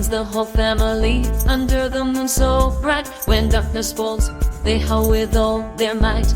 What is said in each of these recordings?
runs the whole family under the moon so bright. When darkness falls, they howl with all their might.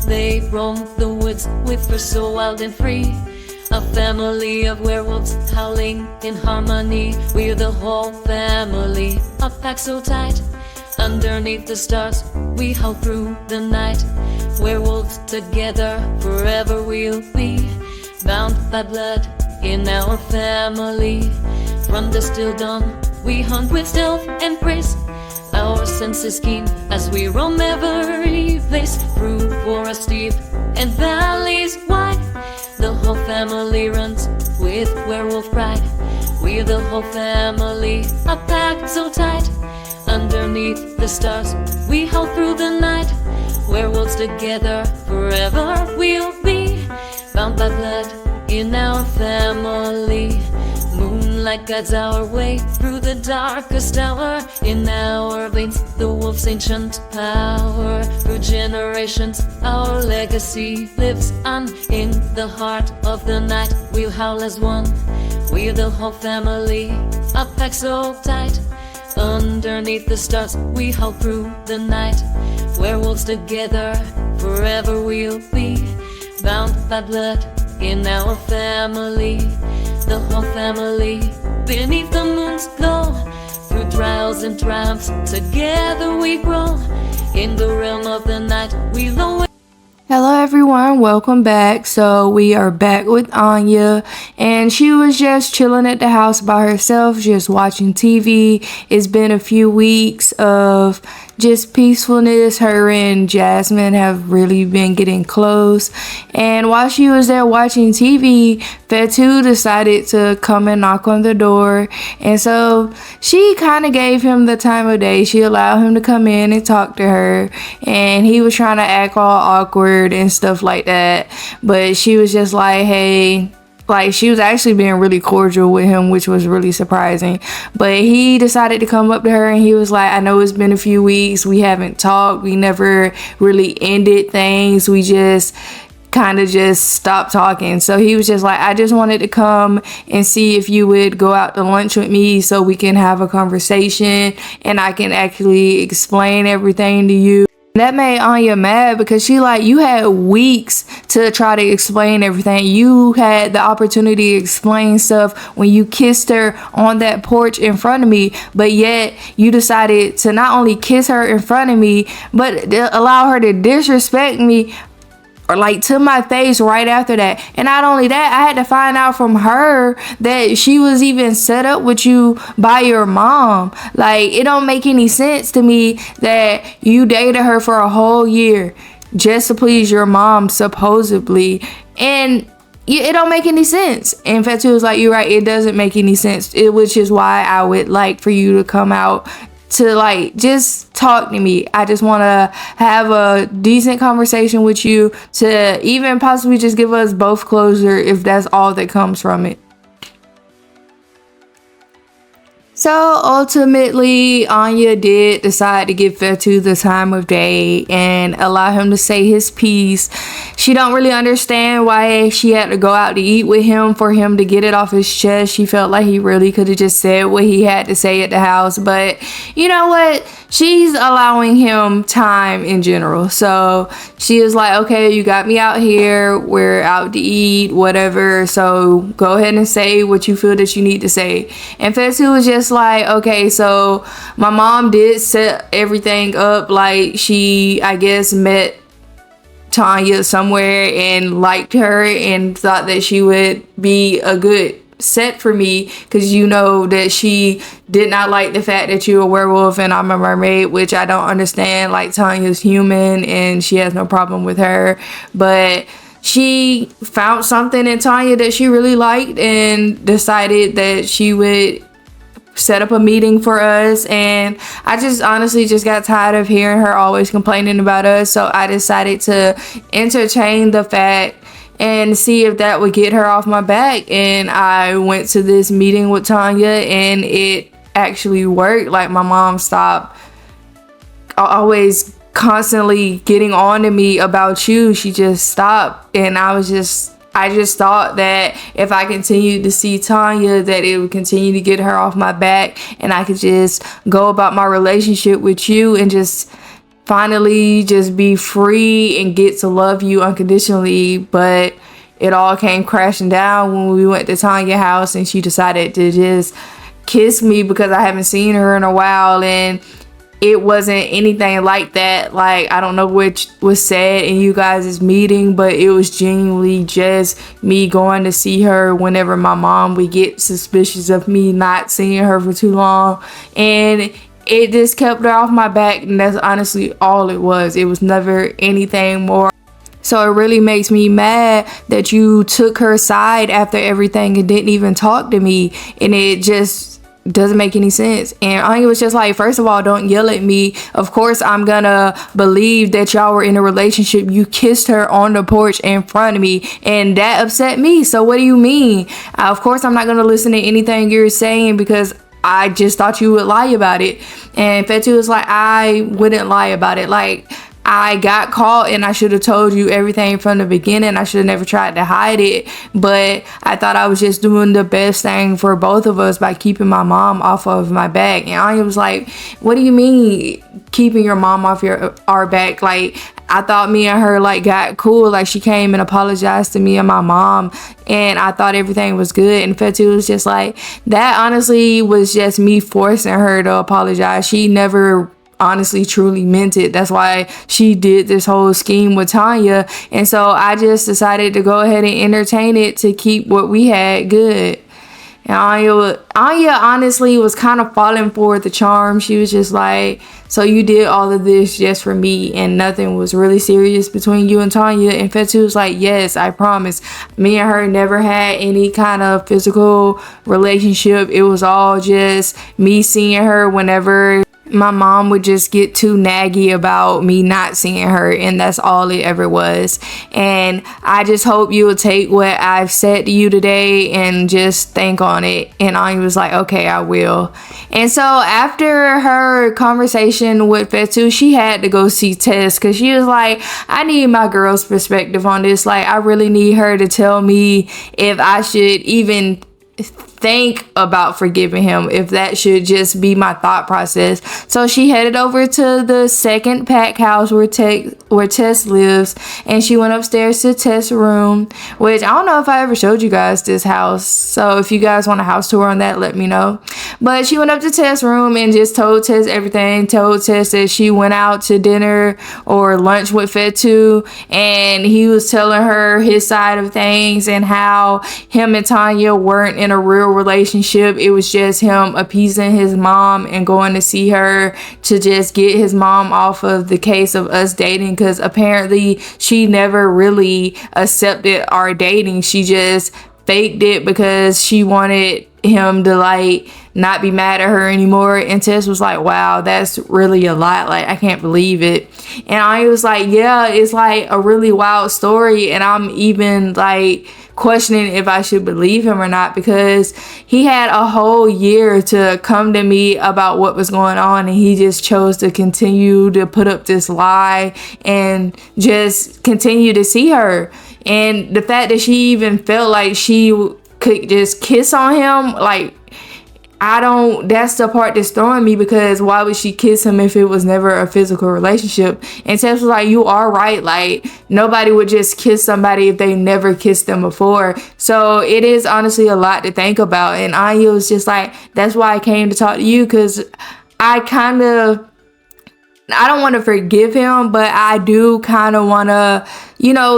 They roam the woods with fur so wild and free. A family of werewolves howling in harmony. We're the whole family, a pack so tight. Underneath the stars, we howl through the night. Werewolves together, forever we'll be. Bound by blood in our family. From the still dawn, we hunt with stealth and grace. Our senses keen as we roam every place. Through forests deep and valleys wide, the whole family runs with werewolf pride. We're the whole family, a pack so tight. Underneath the stars, we howl through the night. Werewolves together, forever we'll be. Bound by blood in our family. Moonlight guides our way through the darkest hour. In our veins, the wolf's ancient power. Through generations, our legacy lives on. In the heart of the night, we'll howl as one. We're the whole family, a pack so tight. Underneath the stars, we howl through the night. Werewolves together, forever we'll be. Bound by blood in our family. The whole family, beneath the moon's glow. Through trials and triumphs, together we grow. In the realm of the night, we low. Hello everyone, welcome back. So we are back with Anya, and she was just chilling at the house by herself, just watching TV. It's been a few weeks of just peacefulness. Her and Jasmine have really been getting close, and while she was there watching TV, Fetu decided to come and knock on the door, and so she kind of gave him the time of day. She allowed him to come in and talk to her, and he was trying to act all awkward and stuff like that, but she was just like, hey, like she was actually being really cordial with him, which was really surprising. But he decided to come up to her and he was like, I know it's been a few weeks, we haven't talked, we never really ended things, we just kind of just stopped talking. So he was just like, I just wanted to come and see if you would go out to lunch with me so we can have a conversation and I can actually explain everything to you. That made Anya mad because she like, you had weeks to try to explain everything. You had the opportunity to explain stuff when you kissed her on that porch in front of me, but yet you decided to not only kiss her in front of me, but allow her to disrespect me or like to my face right after that. And not only that, I had to find out from her that she was even set up with you by your mom. Like, it don't make any sense to me that you dated her for a whole year just to please your mom, supposedly, and it don't make any sense. And Fetu was like, you're right, it doesn't make any sense, which is why I would like for you to come out to like just talk to me. I just want to have a decent conversation with you to even possibly just give us both closure if that's all that comes from it. So ultimately, Anya did decide to give Fetu the time of day and allow him to say his piece. She don't really understand why she had to go out to eat with him for him to get it off his chest. She felt like he really could have just said what he had to say at the house. But you know what? She's allowing him time in general. So she was like, okay, you got me out here. We're out to eat, whatever. So go ahead and say what you feel that you need to say. And Fetu was just like, okay, so my mom did set everything up. Like, she, I guess, met Tanya somewhere and liked her and thought that she would be a good set for me, because you know that she did not like the fact that you're a werewolf and I'm a mermaid, which I don't understand. Like, Tanya's human and she has no problem with her, but she found something in Tanya that she really liked and decided that she would set up a meeting for us. And I just honestly just got tired of hearing her always complaining about us, so I decided to entertain the fact and see if that would get her off my back. And I went to this meeting with Tanya and it actually worked. Like, my mom stopped always constantly getting on to me about you. She just stopped, and I I just thought that if I continued to see Tanya, that it would continue to get her off my back, and I could just go about my relationship with you and just finally just be free and get to love you unconditionally. But it all came crashing down when we went to Tanya's house and she decided to just kiss me because I haven't seen her in a while, and it wasn't anything like that. Like, I don't know what was said in you guys' meeting, but it was genuinely just me going to see her whenever my mom would get suspicious of me not seeing her for too long, and it just kept her off my back, and that's honestly all it was. It was never anything more. So it really makes me mad that you took her side after everything and didn't even talk to me, and it just doesn't make any sense. And Anya was just like, first of all, don't yell at me. Of course I'm gonna believe that y'all were in a relationship. You kissed her on the porch in front of me, and that upset me. So what do you mean? Of course I'm not gonna listen to anything you're saying because I just thought you would lie about it. And Fetu was like, I wouldn't lie about it. Like, I got caught and I should have told you everything from the beginning. I should have never tried to hide it, but I thought I was just doing the best thing for both of us by keeping my mom off of my back. And Anya was like, what do you mean keeping your mom off our back? Like, I thought me and her like got cool. Like, she came and apologized to me and my mom, and I thought everything was good. And Fetu was just like, that honestly was just me forcing her to apologize. She never honestly truly meant it. That's why she did this whole scheme with Tanya. And so I just decided to go ahead and entertain it to keep what we had good. And Anya honestly was kind of falling for the charm. She was just like, so you did all of this just for me and nothing was really serious between you and Tanya? And Fetu was like, yes, I promise. Me and her never had any kind of physical relationship. It was all just me seeing her whenever my mom would just get too naggy about me not seeing her, and that's all it ever was. And I just hope you will take what I've said to you today and just think on it. And Anya was like, okay, I will. And so after her conversation with Fetu, she had to go see Tess because she was like, I need my girl's perspective on this. Like, I really need her to tell me if I should even think about forgiving him, if that should just be my thought process. So she headed over to the second pack house where Tess lives, and she went upstairs to Tess' room, which I don't know if I ever showed you guys this house, so if you guys want a house tour on that, let me know. But she went up to Tess' room and just told Tess everything, told Tess that she went out to dinner or lunch with Fetu, and he was telling her his side of things and how him and Tanya weren't in a real relationship. It was just him appeasing his mom and going to see her to just get his mom off of the case of us dating, because apparently she never really accepted our dating. She just faked it because she wanted him to like not be mad at her anymore. And Tess was like, wow, that's really a lot. Like, I can't believe it. And I was like, yeah, it's like a really wild story, and I'm even like questioning if I should believe him or not, because he had a whole year to come to me about what was going on, and he just chose to continue to put up this lie and just continue to see her. And the fact that she even felt like she could just kiss on him, like, that's the part that's throwing me, because why would she kiss him if it was never a physical relationship? And Tess was like, you are right. Like, nobody would just kiss somebody if they never kissed them before. So it is honestly a lot to think about. And Anya was just like, that's why I came to talk to you, because I don't want to forgive him, but I do kind of want to,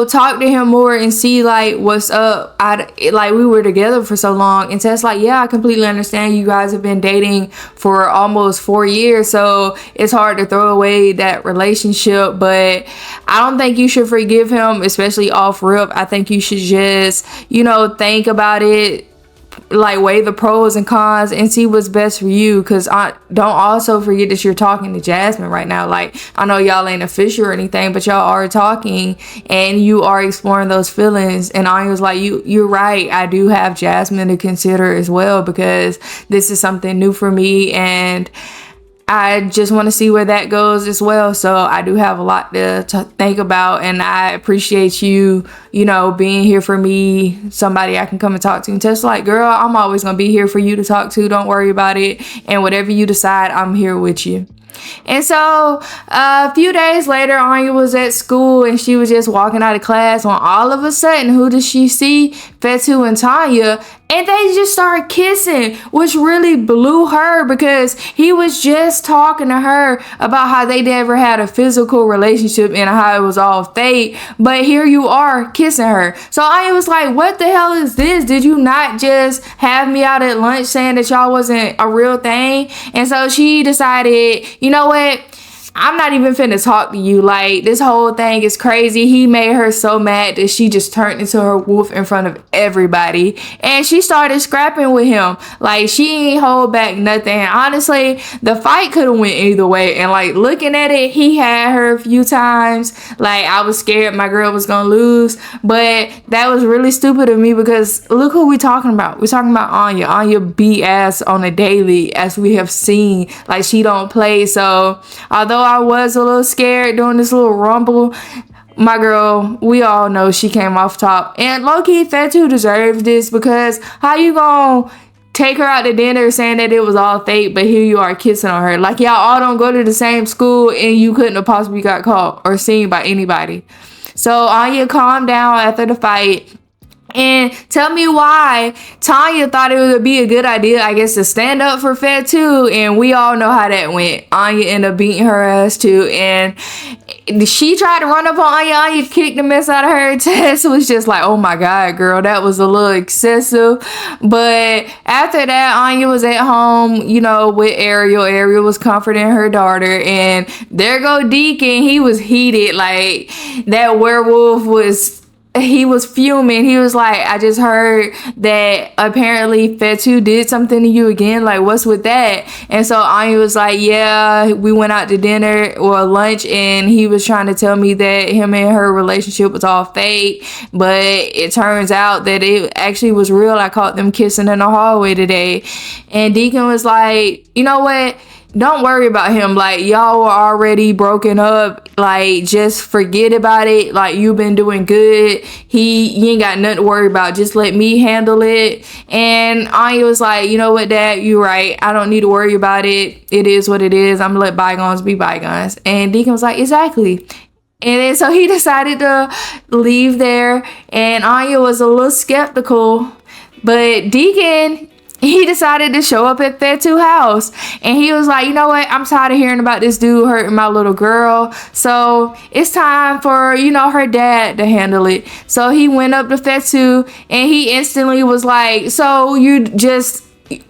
talk to him more and see like what's up. Like, we were together for so long, and Tess like, yeah, I completely understand. You guys have been dating for almost 4 years, so it's hard to throw away that relationship. But I don't think you should forgive him, especially off rip. I think you should just, think about it, like weigh the pros and cons and see what's best for you. Because I don't also forget that you're talking to Jasmine right now. Like, I know y'all ain't official or anything, but y'all are talking and you are exploring those feelings. And I was like, you're right, I do have Jasmine to consider as well, because this is something new for me, and I just want to see where that goes as well. So I do have a lot to think about, and I appreciate you, being here for me, somebody I can come and talk to. And just like, girl, I'm always going to be here for you to talk to. Don't worry about it. And whatever you decide, I'm here with you. And so a few days later, Anya was at school and she was just walking out of class when all of a sudden, who does she see? Fetu and Tanya. And they just started kissing, which really blew her because he was just talking to her about how they never had a physical relationship and how it was all fake. But here you are kissing her. So Anya was like, what the hell is this? Did you not just have me out at lunch saying that y'all wasn't a real thing? And so she decided, you know what? I'm not even finna talk to you. Like, this whole thing is crazy. He made her so mad that she just turned into her wolf in front of everybody. And she started scrapping with him. Like, she ain't hold back nothing. Honestly, the fight could have went either way. And like, looking at it, he had her a few times. Like, I was scared my girl was gonna lose. But that was really stupid of me because look who we talking about. We're talking about Anya. Anya beat ass on a daily, as we have seen. Like, she don't play. So, although I was a little scared during this little rumble, my girl, we all know she came off top. And low-key, Fetu deserves this because how you gonna take her out to dinner saying that it was all fake, but here you are kissing on her? Like, y'all all don't go to the same school and you couldn't have possibly got caught or seen by anybody. So Anya calmed down after the fight. And tell me why Tanya thought it would be a good idea, I guess, to stand up for Fetu. And we all know how that went. Anya ended up beating her ass too. And she tried to run up on Anya. Anya kicked the mess out of her. Tess was just like, oh my God, girl, that was a little excessive. But after that, Anya was at home, with Ariel. Ariel was comforting her daughter. And there go Deacon. He was heated. Like, that werewolf he was fuming. He was like, I just heard that apparently Fetu did something to you again. Like, what's with that? And so Anya was like, yeah, we went out to dinner or lunch and he was trying to tell me that him and her relationship was all fake. But it turns out that it actually was real. I caught them kissing in the hallway today. And Deacon was like, you know what? Don't worry about him. Like, y'all were already broken up. Like, just forget about it. Like, you've been doing good. You ain't got nothing to worry about. Just let me handle it. And Anya was like, you know what, Dad? You're right. I don't need to worry about it. It is what it is. I'm gonna let bygones be bygones. And Deacon was like, exactly. And then so he decided to leave there. And Anya was a little skeptical. But Deacon, he decided to show up at Fetu's house. And he was like, you know what? I'm tired of hearing about this dude hurting my little girl. So it's time for, her dad to handle it. So he went up to Fetu and he instantly was like, so you just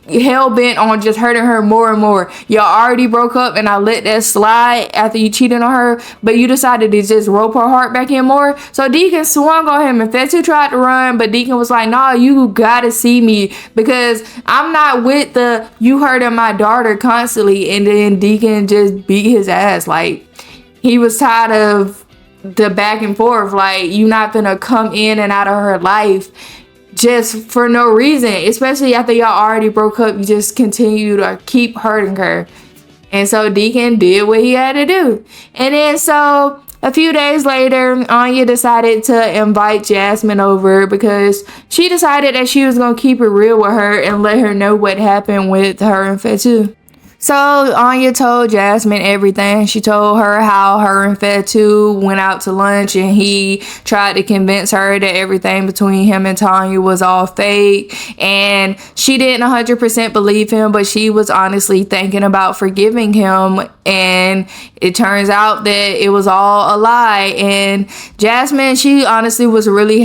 hell-bent on just hurting her more and more. Y'all already broke up and I let that slide after you cheated on her, but you decided to just rope her heart back in more. So Deacon swung on him and Fetu tried to run, but Deacon was like, nah, you gotta see me because I'm not with the you hurting my daughter constantly. And then Deacon just beat his ass. Like, he was tired of the back and forth. Like, you not gonna come in and out of her life just for no reason, especially after y'all already broke up. You just continue to keep hurting her. And so Deacon did what he had to do. And then so a few days later, Anya decided to invite Jasmine over because she decided that she was going to keep it real with her and let her know what happened with her and Fetu. So Anya told Jasmine everything. She told her how her and Fetu went out to lunch and he tried to convince her that everything between him and Tanya was all fake. And she didn't 100% believe him, but she was honestly thinking about forgiving him. And it turns out that it was all a lie. And Jasmine, she honestly was really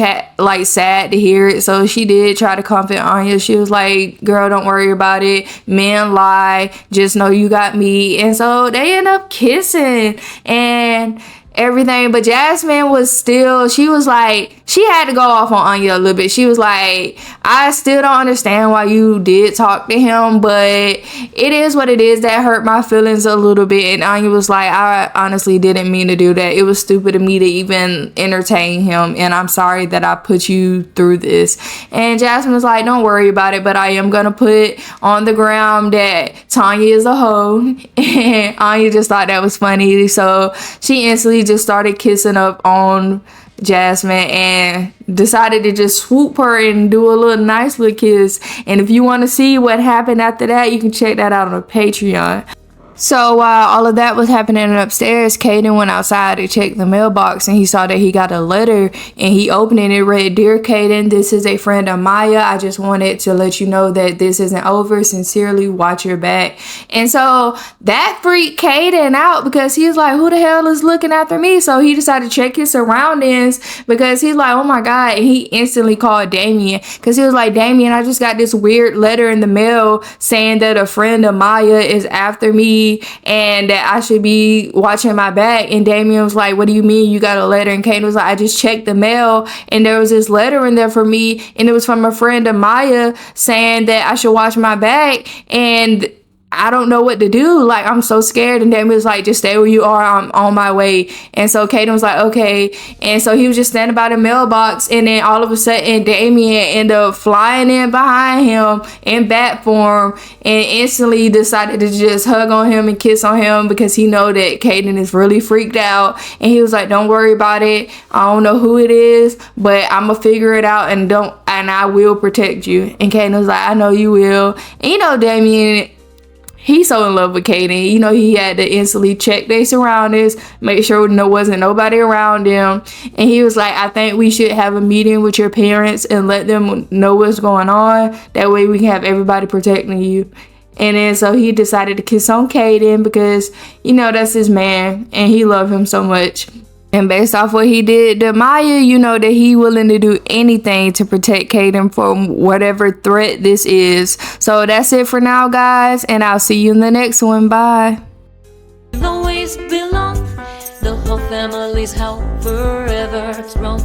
sad to hear it. So she did try to comfort Anya. She was like, girl, don't worry about it. Men lie. Just know you got me. And so they end up kissing. And everything. But Jasmine was still, she was like, she had to go off on Anya a little bit. She was like, I still don't understand why you did talk to him, but it is what it is. That hurt my feelings a little bit. And Anya was like, I honestly didn't mean to do that. It was stupid of me to even entertain him, and I'm sorry that I put you through this. And Jasmine was like, don't worry about it, but I am gonna put on the ground that Tanya is a hoe. And Anya just thought that was funny, so she instantly just started kissing up on Jasmine and decided to just swoop her and do a little nice little kiss. And if you want to see what happened after that, you can check that out on the Patreon. So while all of that was happening upstairs, Caden went outside to check the mailbox, and he saw that he got a letter, and he opened it. It read, "Dear Caden, this is a friend of Maya. I just wanted to let you know that this isn't over. Sincerely, watch your back." And so that freaked Caden out, because he was like, who the hell is looking after me? So he decided to check his surroundings, because he's like, oh my God. And he instantly called Damien, because he was like, Damien, I just got this weird letter in the mail saying that a friend of Maya is after me and that I should be watching my back. And Damien was like, what do you mean you got a letter? And Caden was like, I just checked the mail and there was this letter in there for me, and it was from a friend of Maya saying that I should watch my back, and I don't know what to do. Like, I'm so scared. And Damien was like, just stay where you are. I'm on my way. And so Caden was like, okay. And so he was just standing by the mailbox. And then all of a sudden, Damien ended up flying in behind him in bat form and instantly decided to just hug on him and kiss on him, because he know that Caden is really freaked out. And he was like, don't worry about it. I don't know who it is, but I'm gonna figure it out, and I will protect you. And Caden was like, I know you will. And you know, Damien, he's so in love with Caden. You know, he had to instantly check their surroundings, make sure there wasn't nobody around him. And he was like, I think we should have a meeting with your parents and let them know what's going on. That way we can have everybody protecting you. And then so he decided to kiss on Caden, because, you know, that's his man and he loved him so much. And based off what he did to Maya, you know that he willing to do anything to protect Caden from whatever threat this is. So that's it for now, guys, and I'll see you in the next one. Bye. Always belong. The whole family's how forever strong.